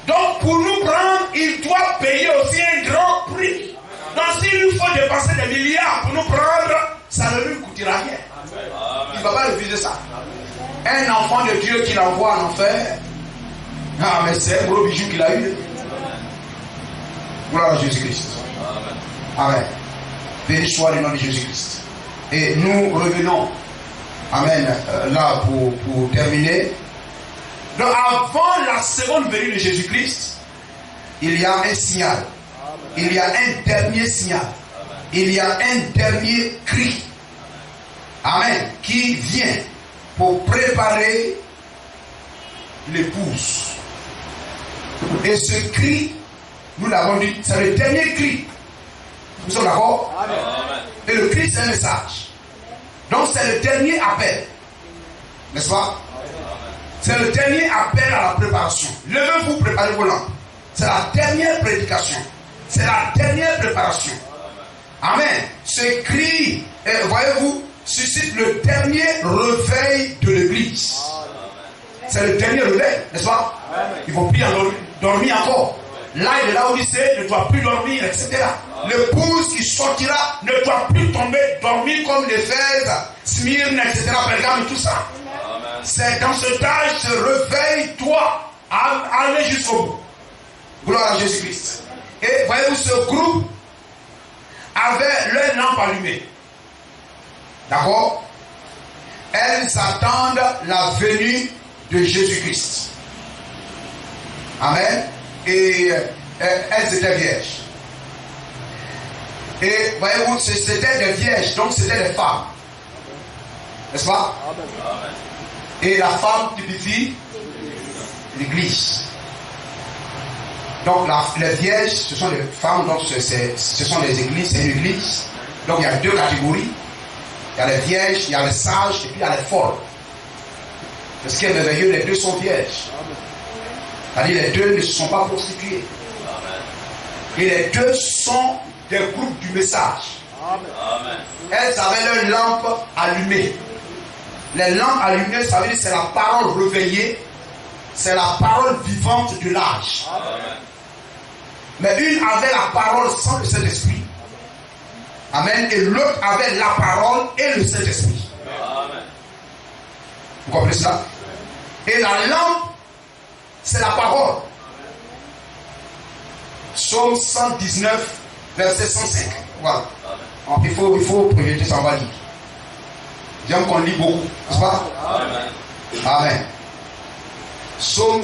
Donc pour nous prendre, il doit payer aussi un grand prix. Donc s'il nous faut dépenser des milliards pour nous prendre, ça ne lui coûtera rien. Il ne va pas refuser ça. Un enfant de Dieu qui l'envoie en enfer, mais c'est un gros bijou qu'il a eu. Gloire à Jésus-Christ. Amen. Béni soit le nom de Jésus-Christ. Et nous revenons, amen, là pour terminer. Donc avant la seconde venue de Jésus-Christ, il y a un signal. Il y a un dernier signal. Il y a un dernier cri. Amen. Qui vient pour préparer l'épouse. Et ce cri, nous l'avons dit, c'est le dernier cri. Nous sommes d'accord? Et le cri, c'est un message. Donc c'est le dernier appel. N'est-ce pas? C'est le dernier appel à la préparation. Levez-vous, préparez vos lampes. C'est la dernière prédication. C'est la dernière préparation. Amen. Ce cri, voyez-vous, suscite le dernier réveil de l'église. C'est le dernier réveil, n'est-ce pas? Ils vont plus dormir encore. Là, il est là où il sait, ne doit plus dormir, etc. L'épouse qui sortira ne doit plus dormir comme l'Éphèse, Smyrne, etc. Pergame, tout ça. C'est dans ce âge, se réveille-toi, allez jusqu'au bout. Gloire à Jésus-Christ. Et voyez-vous, ce groupe avait leur lampe allumée. D'accord? Elles attendent la venue de Jésus-Christ. Amen. Et elles étaient vierges. Et voyez-vous, c'était des vierges, donc c'était des femmes. N'est-ce pas? Et la femme typifie l'église. Donc les vierges, ce sont les femmes, donc ce sont les églises, c'est une église. Donc il y a deux catégories. Il y a les vierges, il y a les sages, et puis il y a les folles. Ce qui est merveilleux, les deux sont vierges. C'est-à-dire les deux ne se sont pas prostituées. Et les deux sont des groupes du message. Elles avaient leurs lampes allumées. Les lampes allumées, ça veut dire c'est la parole réveillée, c'est la parole vivante de l'âge. Mais une avait la parole sans le Saint-Esprit. Amen. Et l'autre avait la parole et le Saint-Esprit. Vous comprenez cela? Et la lampe, c'est la parole. Psaume 119, verset 105. Voilà. Il faut projeter ça, on va lire. J'aime qu'on lit beaucoup, n'est-ce pas? Amen. Amen. Psaume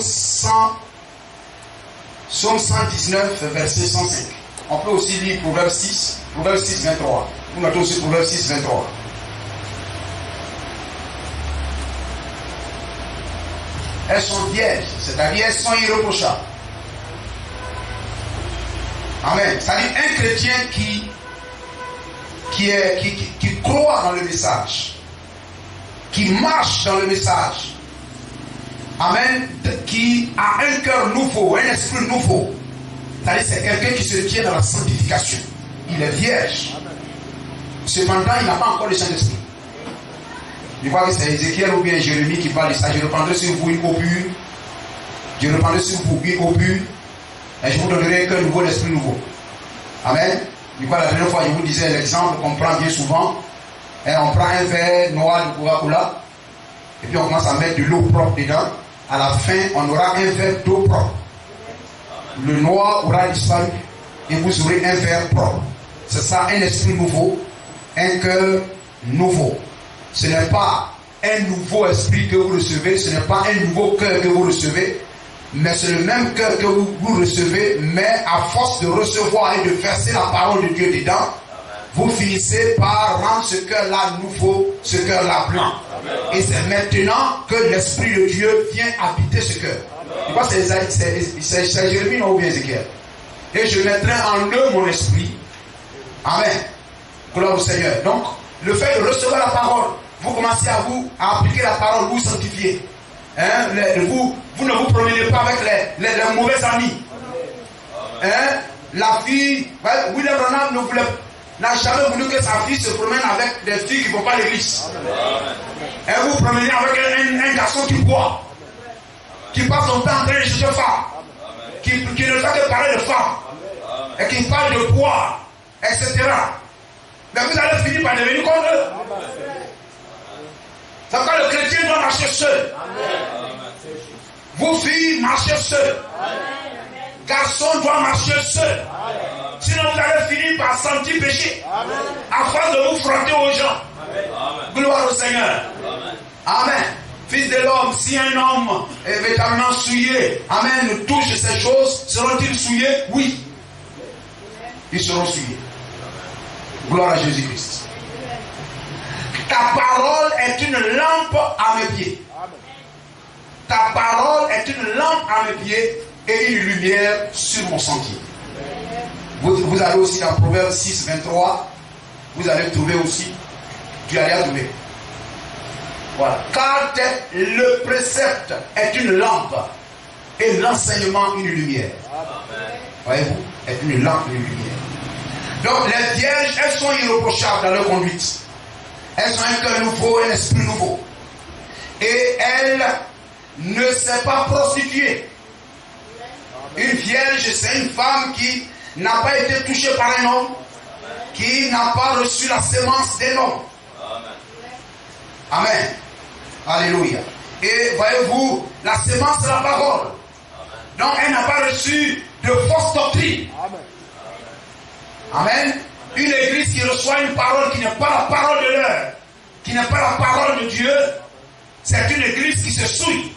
119, verset 105. On peut aussi lire Proverbe 6, 23. Vous notez aussi Proverbe 6, 23. Elles sont vierges, c'est-à-dire elles sont irréprochables. Amen. C'est-à-dire un chrétien qui croit dans le message, qui marche dans le message, amen, qui a un cœur nouveau, un esprit nouveau, C'est-à-dire c'est quelqu'un qui se tient dans la sanctification. Il est vierge. Cependant, il n'a pas encore le Saint-Esprit. Je crois que c'est Ézéchiel ou bien Jérémie qui parle de ça. Je reprendrai sur vous une eau pure. Je reprendrai sur vous une eau pure. Et je vous donnerai qu'un nouveau esprit nouveau. Amen. Je crois que la dernière fois, je vous disais l'exemple qu'on prend bien souvent. Et on prend un verre noir de Coca-Cola. Et puis on commence à mettre de l'eau propre dedans. À la fin, on aura un verre d'eau propre. Le noir aura disparu. Et vous aurez un verre propre. C'est ça, un esprit nouveau. Un cœur nouveau. Ce n'est pas un nouveau esprit que vous recevez. Ce n'est pas un nouveau cœur que vous recevez. Mais c'est le même cœur que vous recevez. Mais à force de recevoir et de verser la parole de Dieu dedans, vous finissez par rendre ce cœur-là nouveau, ce cœur-là blanc. Et c'est maintenant que l'Esprit de Dieu vient habiter ce cœur. Je crois que c'est Jérémie, non, ou bien Ézéchiel. Et je mettrai en eux mon esprit. Amen. Gloire au Seigneur. Donc, le fait de recevoir la parole, vous commencez à appliquer la parole, vous sanctifiez. Hein? Vous ne vous promenez pas avec les mauvais amis. Hein? La fille, William Branham n'a jamais voulu que sa fille se promène avec des filles qui ne vont pas à l'église. Et vous vous promenez avec un garçon qui boit, qui passe son temps en train de chercher femme, qui ne fait que parler de femme, et qui parle de boire, etc. Mais vous allez finir par devenir comme eux. C'est pourquoi le chrétien doit marcher seul. Vous filles, marchez seul. Garçon doit marcher seul. Sinon vous allez finir par sentir péché. Afin de vous frotter aux gens. Gloire au Seigneur. Amen. Fils de l'homme, si un homme est véritablement souillé, amen, touche ces choses, seront-ils souillés? Oui. Ils seront souillés. Gloire à Jésus-Christ. Ta parole est une lampe à mes pieds. Ta parole est une lampe à mes pieds et une lumière sur mon sentier. Vous allez aussi dans Proverbe 6, 23. Vous allez trouver aussi. Tu allais la trouver. Voilà. Car le précepte est une lampe et l'enseignement une lumière. Voyez-vous, est une lampe et une lumière. Donc les vierges, elles sont irréprochables dans leur conduite. Elles ont un cœur nouveau, un esprit nouveau. Et elles ne s'est pas prostituée. Une vierge, c'est une femme qui n'a pas été touchée par un homme, qui n'a pas reçu la sémence d'un homme. Amen. Alléluia. Et voyez-vous, la sémence c'est la parole. Donc elle n'a pas reçu de fausses doctrines. Amen. Une église qui reçoit une parole qui n'est pas la parole de l'heure, qui n'est pas la parole de Dieu, c'est une église qui se souille.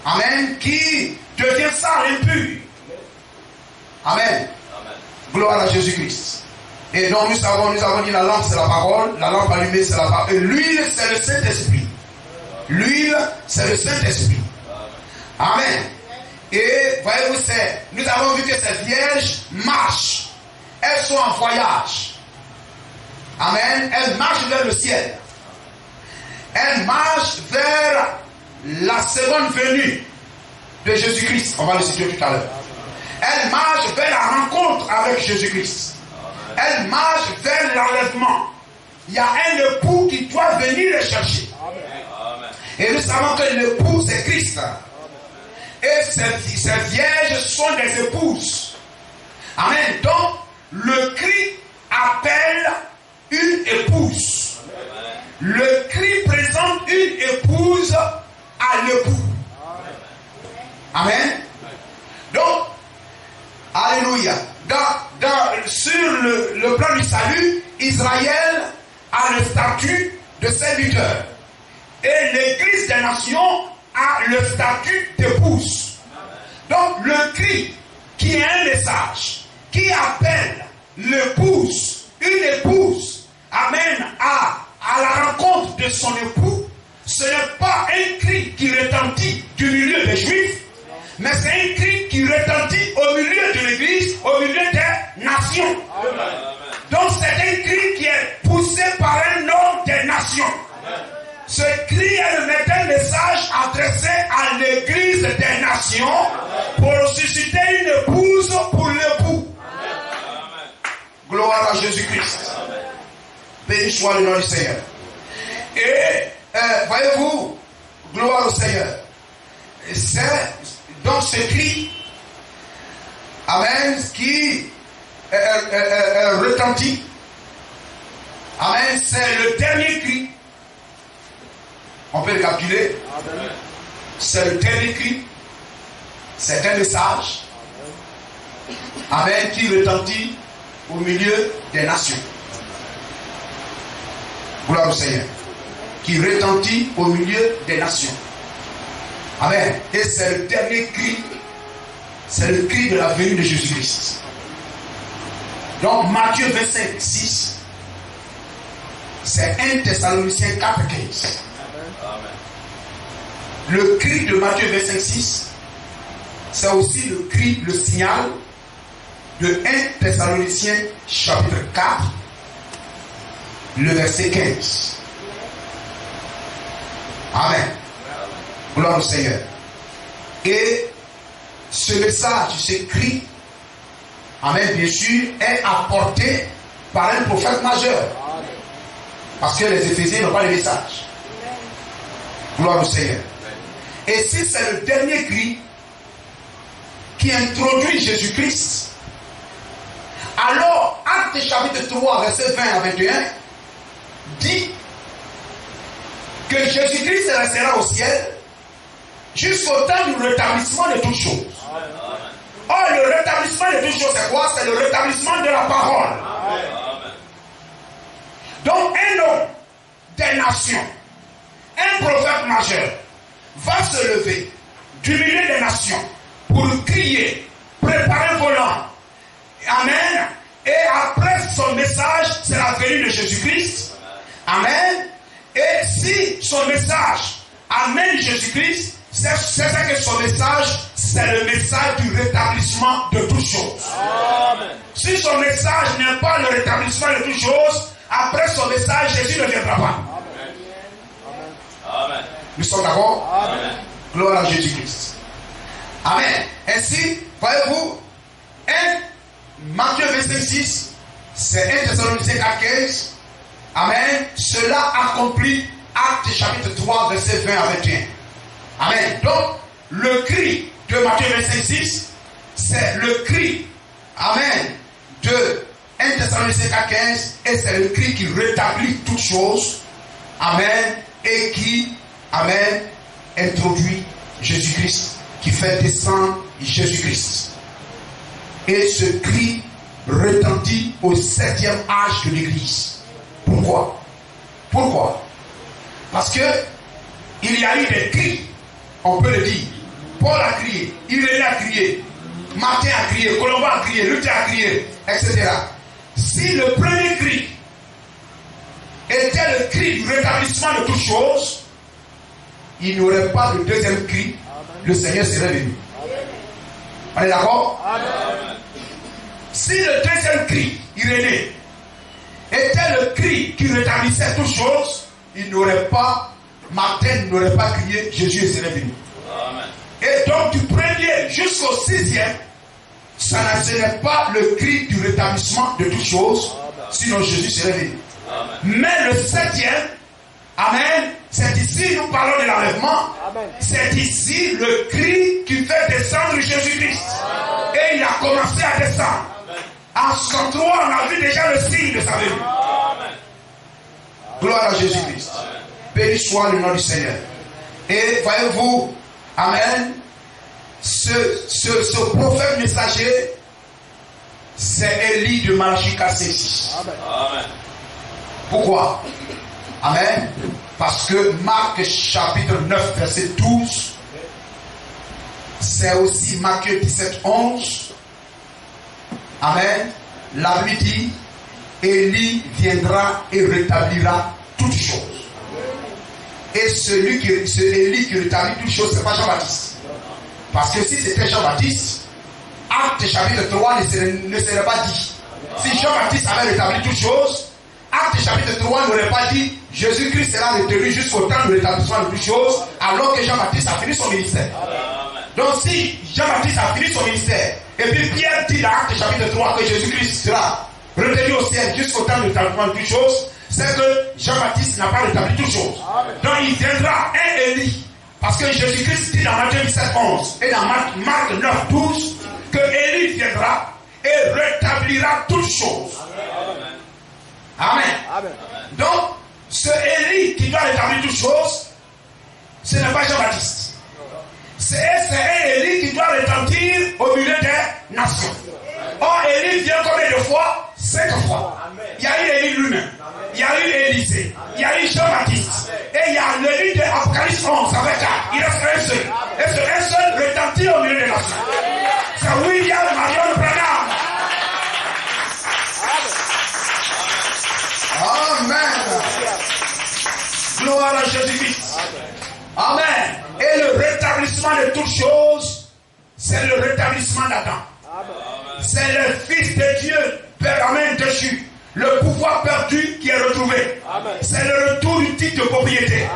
Amen. Qui devient sale, impur. Amen. Gloire à Jésus-Christ. Et donc nous avons dit la lampe c'est la parole, la lampe allumée c'est la parole, et l'huile c'est le Saint-Esprit. L'huile c'est le Saint-Esprit. Amen. Et voyez-vous, nous avons vu que ces vierges marchent. Elles sont en voyage. Amen. Elles marchent vers le ciel. Elles marchent vers la seconde venue de Jésus-Christ. On va le situer tout à l'heure. Elles marchent vers la rencontre avec Jésus-Christ. Elles marchent vers l'enlèvement. Il y a un époux qui doit venir les chercher. Et nous savons que l'époux c'est Christ. Et ces vierges sont des épouses. Amen. Donc, le cri appelle une épouse. Le cri présente une épouse à l'époux. Amen. Donc, alléluia. Sur le plan du salut, Israël a le statut de serviteur. Et l'Église des nations a le statut d'épouse. Donc le cri qui est un message, qui appelle l'épouse, une épouse, amène à la rencontre de son époux, ce n'est pas un cri qui retentit du milieu des Juifs, mais c'est un cri qui retentit au milieu de l'Église, au milieu des nations. Donc c'est un cri qui est poussé par un homme des nations. Ce cri est un message adressé à l'Église des nations pour susciter une épouse Gloire à Jésus-Christ. Béni soit le nom du Seigneur. Et voyez-vous, gloire au Seigneur. C'est donc ce cri, amen, qui retentit. Amen, c'est le dernier cri. On peut le calculer. C'est le dernier cri. C'est un message. Amen, qui retentit au milieu des nations. Gloire au Seigneur. Qui retentit au milieu des nations. Amen. Et c'est le dernier cri. C'est le cri de la venue de Jésus-Christ. Donc Matthieu 25, 6. C'est 1 Thessaloniciens 4, 15. Le cri de Matthieu 25, 6. C'est aussi le cri, le signal de 1 Thessaloniciens chapitre 4, le verset 15. Amen. Gloire au Seigneur. Et ce message, ce cri, amen, bien sûr, est apporté par un prophète majeur. Parce que les Éphésiens n'ont pas le message. Gloire au Seigneur. Et si c'est le dernier cri qui introduit Jésus-Christ, alors Actes chapitre 3, verset 20 à 21, dit que Jésus-Christ restera au ciel jusqu'au temps du rétablissement de toutes choses. Or, le rétablissement de toutes choses, c'est quoi? C'est le rétablissement de la parole. Donc, un homme des nations, un prophète majeur, va se lever du milieu des nations pour crier, préparez vos langues. Amen. Et après son message, c'est la venue de Jésus-Christ. Amen. Et si son message amène Jésus-Christ, c'est que son message, c'est le message du rétablissement de toutes choses. Amen. Si son message n'est pas le rétablissement de toutes choses, après son message, Jésus ne viendra pas. Amen. Nous sommes d'accord? Amen. Gloire à Jésus-Christ. Amen. Ainsi, voyez-vous, Matthieu 25, 6, c'est 1 Thessaloniciens 4, 15. Amen. Cela accomplit Actes chapitre 3, verset 20 à 21. Amen. Donc, le cri de Matthieu 25, 6, c'est le cri, amen, de 1 Thessaloniciens 4, 15, et c'est le cri qui rétablit toutes choses, amen, et qui, amen, introduit Jésus-Christ, qui fait descendre Jésus-Christ. Et ce cri retentit au 7e âge de l'Église. Pourquoi? Pourquoi? Parce que il y a eu des cris, on peut le dire. Paul a crié, Irénée a crié, Martin a crié, Colomban a crié, Luther a crié, etc. Si le premier cri était le cri du rétablissement de toutes choses, il n'y aurait pas de deuxième cri, le Seigneur serait venu. On est d'accord? Si le deuxième cri, Irénée, était le cri qui rétablissait toutes choses, il n'aurait pas, Martin n'aurait pas crié, Jésus serait venu. Amen. Et donc du premier jusqu'au 6e, ça n'est pas le cri du rétablissement de toutes choses, sinon Jésus serait venu. Amen. Mais le 7e, amen, c'est ici, nous parlons de l'enlèvement, c'est ici le cri qui fait descendre Jésus-Christ. Et il a commencé à descendre. En 63, on a vu déjà le signe de sa venue. Gloire à Jésus-Christ. Béni soit le nom du Seigneur. Et voyez-vous, amen, ce prophète messager, c'est Élie de Malachie 4:6. Amen. Pourquoi? Amen. Parce que Marc chapitre 9, verset 12, c'est aussi Matthieu 17, 11. Amen. La Bible dit, Élie viendra et rétablira toutes choses. Et ce Élie qui rétablit toutes choses, ce n'est pas Jean-Baptiste. Parce que si c'était Jean-Baptiste, Acte chapitre 3 ne serait pas dit. Si Jean-Baptiste avait rétabli toutes choses, Acte chapitre 3 n'aurait pas dit Jésus-Christ sera retenu jusqu'au temps du rétablissement de toutes choses, alors que Jean-Baptiste a fini son ministère. Donc si Jean-Baptiste a fini son ministère, et puis Pierre dit dans Acte chapitre 3 que Jésus-Christ sera retenu au ciel jusqu'au temps de l'établissement de toutes choses, c'est que Jean-Baptiste n'a pas rétabli toutes choses. Donc il viendra un Élie. Parce que Jésus-Christ dit dans Matthieu 17, 11 et dans Marc 9, 12 que Élie viendra et rétablira toutes choses. Amen. Amen. Donc, ce Élie qui doit rétablir toutes choses, ce n'est pas Jean-Baptiste. C'est un Élie qui doit rétablir au milieu des nations. Or, Élie vient combien de fois? 5 fois. Il y a eu Élie lui-même. Il y a eu Élisée. Il y a eu Jean-Baptiste. Et il y a l'Élie de Apocalypse 11 avec 4. Il reste un seul. Et ce un seul rétablit au milieu des nations. C'est William Marion Branham. Amen. Gloire à Jésus-Christ. Amen. Et le rétablissement de toutes choses, c'est le rétablissement d'Adam. C'est le Fils de Dieu, Père, Amen, dessus. Le pouvoir perdu qui est retrouvé. C'est le retour du titre de propriété.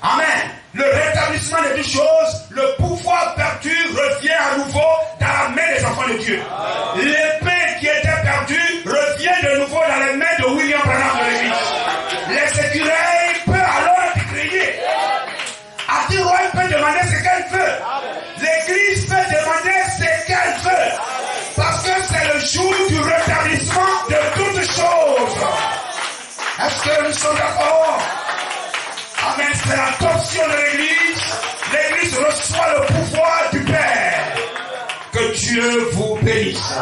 Amen. Le rétablissement de toutes choses, le pouvoir perdu revient à nouveau dans la main des enfants de Dieu. L'épée qui était perdue revient de nouveau dans les mains de William Branham de l'Église. Les écureuils peuvent alors crier. Ati Roy peut demander ce qu'elle veut. L'Église peut demander ce qu'elle veut. Parce que c'est le jour du rétablissement de toutes choses. Est-ce que nous sommes d'accord? Amen. C'est l'adoption de l'Église. L'Église reçoit le pouvoir du Père. Que Dieu vous bénisse.